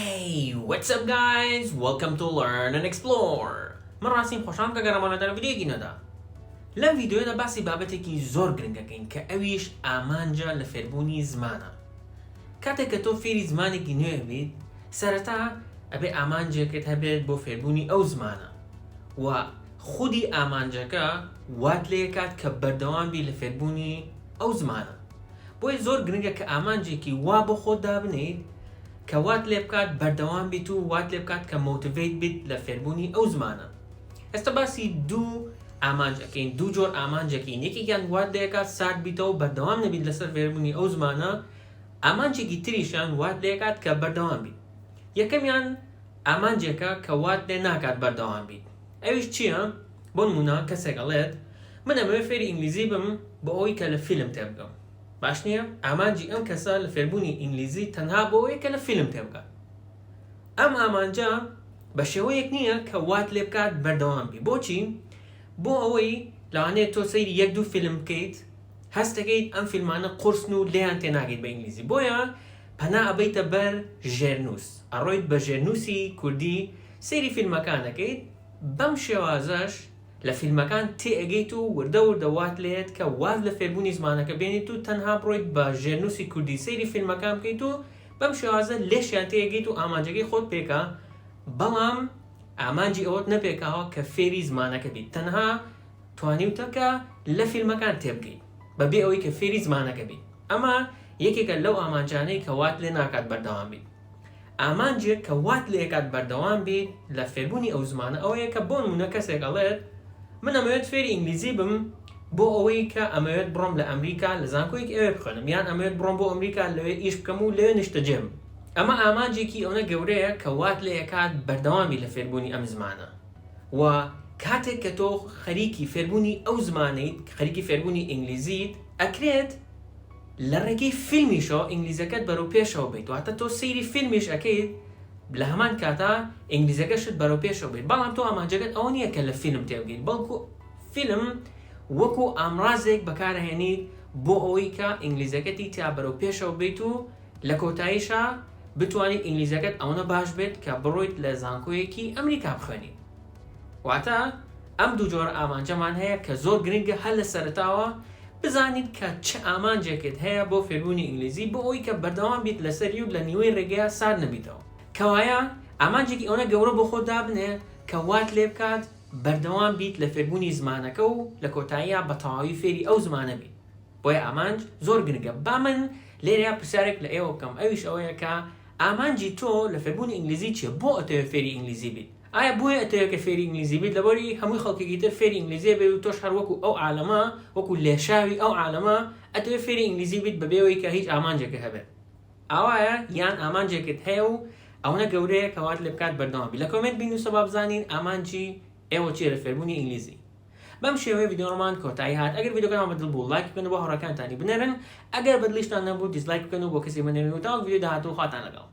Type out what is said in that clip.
Hey, what's up guys? Welcome to Learn and Explore. مراسم خوشم که گرمانه در ویدیویی ندا. لام ویدیوی دا باسی بابتکی زور گرنگه کن که اویش آمانجا لفربونی زمانه. کاته که تو فیری زمانی که نوع بید، سرتا ابی آمانجا که تبید با فربونی او زمانه. و خودی آمانجا که واد لیکات که بردوان بی لفربونی او زمانه. بوی زور گرنگه که آمانجا که وابو خود دابنید، که وات لبکات بردوام بیت و وات لبکات که موتیویت بیت لفربونی او زمانه. استا باسی دو آمانجا که این دو جور آمانجا که این یکی کن وات لیکات ساد بیت و بردوام نبید لسر فربونی او زمانه. آمانجا که تریشان وات لیکات که بردوام بیت. یکم یان آمانجا که وات لناکات بردوام بیت. اویش چیه؟ بون منا کسی قلت من امروز فری انگلیزی بم با اوی که لفیلم تبگم. باشنیه آمانجی ام کسا لفربونی انگلیزی تنها بوی که لفیلم تبگه. آمانجا بشوی یک نیه که وات لبکات بردوام بی. بو چی؟ بو اوی لعنه تو سیری یک دو فیلم کیت هست کیت ام فیلمانه قرصنو لیان تناگید به انگلیزی. بویا پنا ابیت بر جرنوس. اروید به جرنوسی کردی سیری فیلم مکانه کیت بم شوازش لفیلم مکان تی اگیتو ورده وات لیت که واد لفربونی زمانه که بینی تو تنها بروید با جرنوسی کردی سیری فیلم مکان کیتو بم شوازه لیش یان تی اگیتو آمانجگی خود پیکا بلام آمانجی اوت نپیکا ها که فیری زمانه که بید تنها توانیو تا که لفیلم مکان تبگید ببی اوی که فیری زمانه که بید. اما یکی که لو آمانجانی که وات لی ناکات بردوام بید. آمانجی که وات لی اکات بردوام بید لفربونی او زمانه اوی که بون منو کسی قلت من امروز فری انگلیزی بم بو اوی که امروز برام لامریکا لزانکو یک اوی بخونم یان امروز برام بو امریکا لوی ایش بکمو لوی نشتجم. اما آمانجی که اونا گوره که وات لی اکات بردوام بید لفربونی ام زمانه. و کاته که تو خریکی فربونی او زمانه خریکی فربونی انگلیزی اکرد لرگی فیلمیشو انگلیزی کات برو پیشو بید و حتی تو سیری فیلمیش اکید لهمان کاتا انگلیزی کشت برو پیشو بید. بالام تو آمانجگت اونیه که لفیلم تبگید بلکو فیلم وکو امرازک بکاره هنید بو اوی که انگلیزی کتی تا برو پیشو بیدو لکوتایشا بتوانی انگلیزی کت اونا باش بید که بروید لزانکوی کی امریکا بخونید. و حتی ام دو جور آمانجا من هیا که زور گرینگه حل سرطاوه بزنید که چه آمانجا کت هیا با فربونی انگلیزی با اوی که بردوام بید لسریو لنیوی رگه سر نبیدو. که وایا آمانجا که اونا گوره بخود دابنه که وات لبکات بردوام بید لفربونی زمانه که و لکوتایا بطاوی فری او زمانه بید. باید آمانج زور گرینگه با من لیریا پسرک لایو کم اویش اویا که آمانجی تو لفربونی انگلیزی چه با اتو فری انگلیزی بید. آیا بوی اتو که فری انگلیزی بید لباری هموی خلقی گیتر فری انگلیزی بید و توش هر وکو او عالمه وکو لشاوی او عالمه اتو فری انگلیزی بید ببیوی که هیچ آمانجا که هبه. آیا یان آمانجا که هیو اونا گوره که وات لبکات بردوام بید. لکومنت بینو سبب زنین آمانجی ایو چی لفربونی انگلیزی. بمشي ويديو نورمان كوتاي هات اگر ویدیو کنم بدل بول لایک کنو با هراکان تانی بنرن اگر بدلیش نبود دیسلایک کنو با کسی من نمیوتاق ویدیو ده تو خاطر لگاو.